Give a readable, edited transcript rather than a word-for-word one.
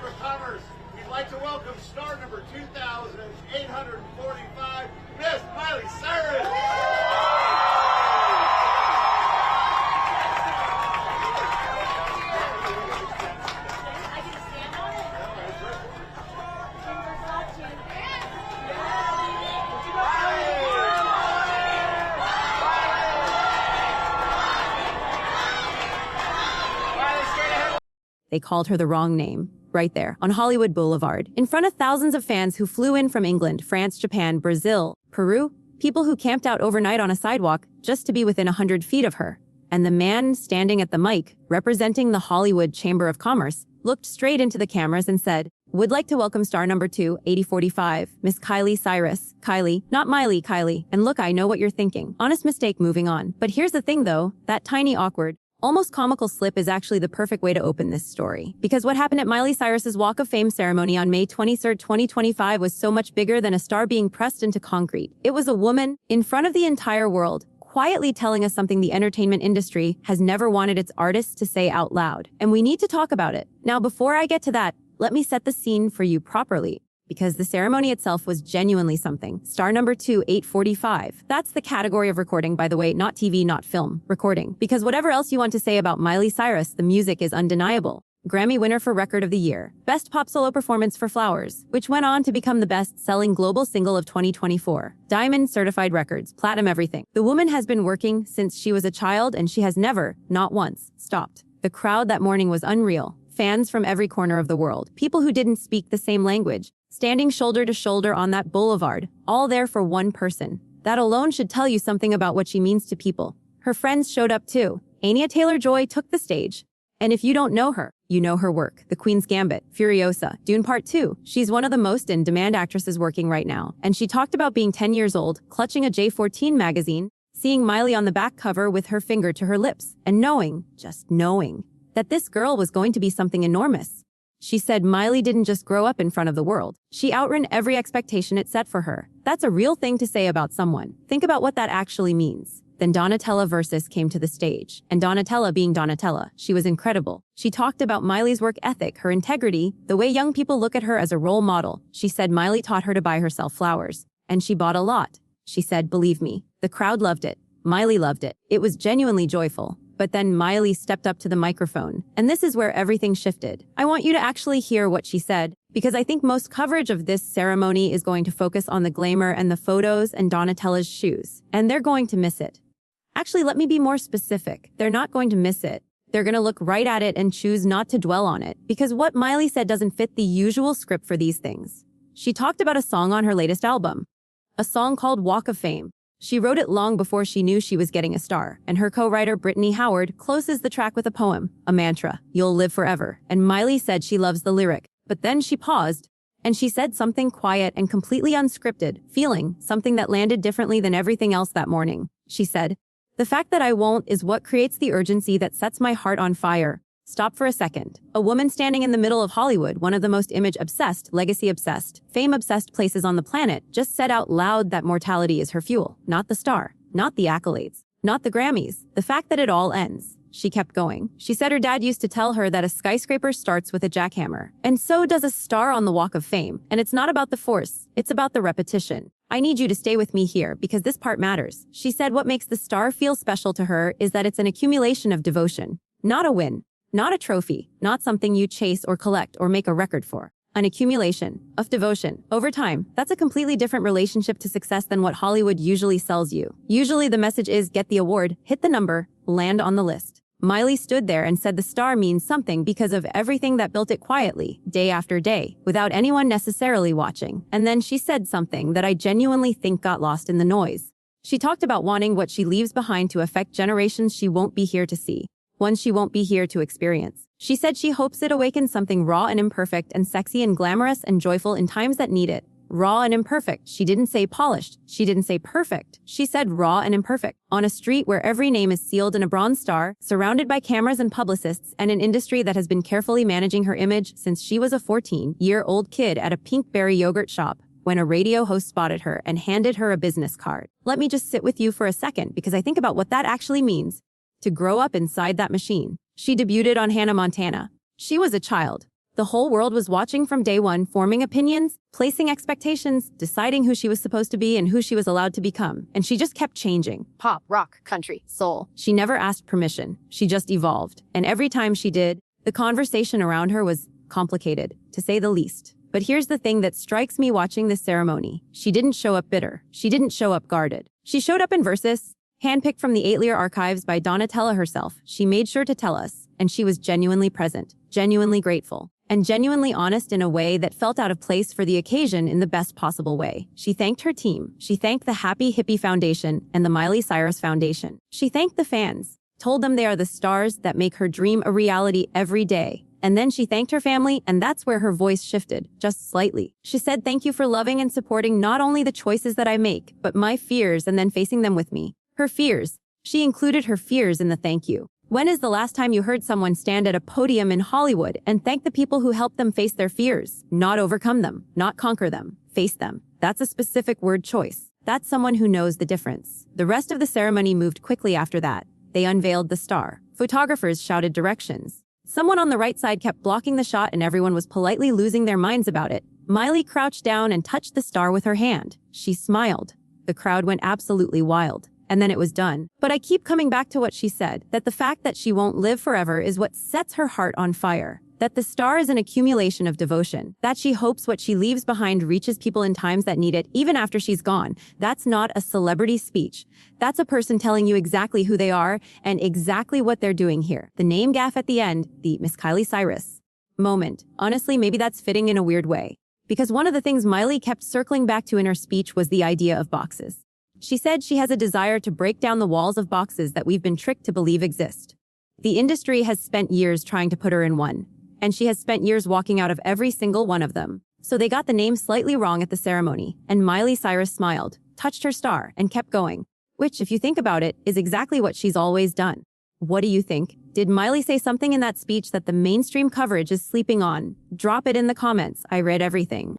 Chamber of Commerce, we'd like to welcome star number 2,845, Miss Miley Cyrus. They called her the wrong name, right there, on Hollywood Boulevard, in front of thousands of fans who flew in from England, France, Japan, Brazil, Peru, people who camped out overnight on a sidewalk just to be within 100 feet of her. And the man standing at the mic, representing the Hollywood Chamber of Commerce, looked straight into the cameras and said, "Would like to welcome star number 2,8045, Miss Kylie Cyrus. Kylie, not Miley, Kylie. And look, I know what you're thinking. Honest mistake, moving on. But here's the thing though, that tiny awkward, almost comical slip is actually the perfect way to open this story. Because what happened at Miley Cyrus's Walk of Fame ceremony on May 23, 2025 was so much bigger than a star being pressed into concrete. It was a woman, in front of the entire world, quietly telling us something the entertainment industry has never wanted its artists to say out loud. And we need to talk about it. Now, before I get to that, let me set the scene for you properly. Because the ceremony itself was genuinely something. Star number 2,845. That's the category of recording, by the way, not TV, not film, recording. Because whatever else you want to say about Miley Cyrus, the music is undeniable. Grammy winner for Record of the Year. Best Pop Solo Performance for Flowers, which went on to become the best-selling global single of 2024. Diamond certified records, platinum everything. The woman has been working since she was a child and she has never, not once, stopped. The crowd that morning was unreal. Fans from every corner of the world. People who didn't speak the same language. Standing shoulder to shoulder on that boulevard, all there for one person. That alone should tell you something about what she means to people. Her friends showed up too. Anya Taylor-Joy took the stage. And if you don't know her, you know her work. The Queen's Gambit, Furiosa, Dune Part 2. She's one of the most in-demand actresses working right now. And she talked about being 10 years old, clutching a J14 magazine, seeing Miley on the back cover with her finger to her lips, and knowing, just knowing, that this girl was going to be something enormous. She said Miley didn't just grow up in front of the world. She outran every expectation it set for her. That's a real thing to say about someone. Think about what that actually means. Then Donatella Versus came to the stage. And Donatella being Donatella, she was incredible. She talked about Miley's work ethic, her integrity, the way young people look at her as a role model. She said Miley taught her to buy herself flowers. And she bought a lot. She said, believe me, the crowd loved it. Miley loved it. It was genuinely joyful. But then Miley stepped up to the microphone, and this is where everything shifted. I want you to actually hear what she said, because I think most coverage of this ceremony is going to focus on the glamour and the photos and Donatella's shoes, and they're going to miss it. Actually, let me be more specific. They're not going to miss it. They're going to look right at it and choose not to dwell on it, because what Miley said doesn't fit the usual script for these things. She talked about a song on her latest album, a song called Walk of Fame. She wrote it long before she knew she was getting a star, and her co-writer Brittany Howard closes the track with a poem, a mantra, "You'll live forever." And Miley said she loves the lyric, but then she paused, and she said something quiet and completely unscripted, feeling something that landed differently than everything else that morning. She said, "The fact that I won't is what creates the urgency that sets my heart on fire." Stop for a second. A woman standing in the middle of Hollywood, one of the most image-obsessed, legacy-obsessed, fame-obsessed places on the planet, just said out loud that mortality is her fuel. Not the star, not the accolades, not the Grammys, the fact that it all ends. She kept going. She said her dad used to tell her that a skyscraper starts with a jackhammer. And so does a star on the Walk of Fame. And it's not about the force, it's about the repetition. I need you to stay with me here because this part matters. She said what makes the star feel special to her is that it's an accumulation of devotion, not a win. Not a trophy, not something you chase or collect or make a record for. An accumulation of devotion. Over time, that's a completely different relationship to success than what Hollywood usually sells you. Usually the message is get the award, hit the number, land on the list. Miley stood there and said the star means something because of everything that built it quietly, day after day, without anyone necessarily watching. And then she said something that I genuinely think got lost in the noise. She talked about wanting what she leaves behind to affect generations she won't be here to see. One she won't be here to experience. She said she hopes it awakens something raw and imperfect and sexy and glamorous and joyful in times that need it. Raw and imperfect. She didn't say polished. She didn't say perfect. She said raw and imperfect. On a street where every name is sealed in a bronze star, surrounded by cameras and publicists, and an industry that has been carefully managing her image since she was a 14-year-old kid at a Pinkberry yogurt shop, when a radio host spotted her and handed her a business card. Let me just sit with you for a second because I think about what that actually means. To grow up inside that machine. She debuted on Hannah Montana. She was a child. The whole world was watching from day one, forming opinions, placing expectations, deciding who she was supposed to be and who she was allowed to become. And she just kept changing. Pop, rock, country, soul. She never asked permission. She just evolved. And every time she did, the conversation around her was complicated, to say the least. But here's the thing that strikes me watching this ceremony. She didn't show up bitter. She didn't show up guarded. She showed up in verses, handpicked from the 8-Lear archives by Donatella herself. She made sure to tell us, and she was genuinely present, genuinely grateful, and genuinely honest in a way that felt out of place for the occasion in the best possible way. She thanked her team. She thanked the Happy Hippie Foundation and the Miley Cyrus Foundation. She thanked the fans, told them they are the stars that make her dream a reality every day. And then she thanked her family, and that's where her voice shifted, just slightly. She said, "Thank you for loving and supporting not only the choices that I make, but my fears and then facing them with me." Her fears. She included her fears in the thank you. When is the last time you heard someone stand at a podium in Hollywood and thank the people who helped them face their fears? Not overcome them, not conquer them, face them. That's a specific word choice. That's someone who knows the difference. The rest of the ceremony moved quickly after that. They unveiled the star. Photographers shouted directions. Someone on the right side kept blocking the shot and everyone was politely losing their minds about it. Miley crouched down and touched the star with her hand. She smiled. The crowd went absolutely wild. And then it was done. But I keep coming back to what she said, that the fact that she won't live forever is what sets her heart on fire. That the star is an accumulation of devotion. That she hopes what she leaves behind reaches people in times that need it, even after she's gone. That's not a celebrity speech. That's a person telling you exactly who they are and exactly what they're doing here. The name gaffe at the end, the Miss Kylie Cyrus moment. Honestly, maybe that's fitting in a weird way. Because one of the things Miley kept circling back to in her speech was the idea of boxes. She said she has a desire to break down the walls of boxes that we've been tricked to believe exist. The industry has spent years trying to put her in one, and she has spent years walking out of every single one of them. So they got the name slightly wrong at the ceremony, and Miley Cyrus smiled, touched her star, and kept going. Which, if you think about it, is exactly what she's always done. What do you think? Did Miley say something in that speech that the mainstream coverage is sleeping on? Drop it in the comments. I read everything.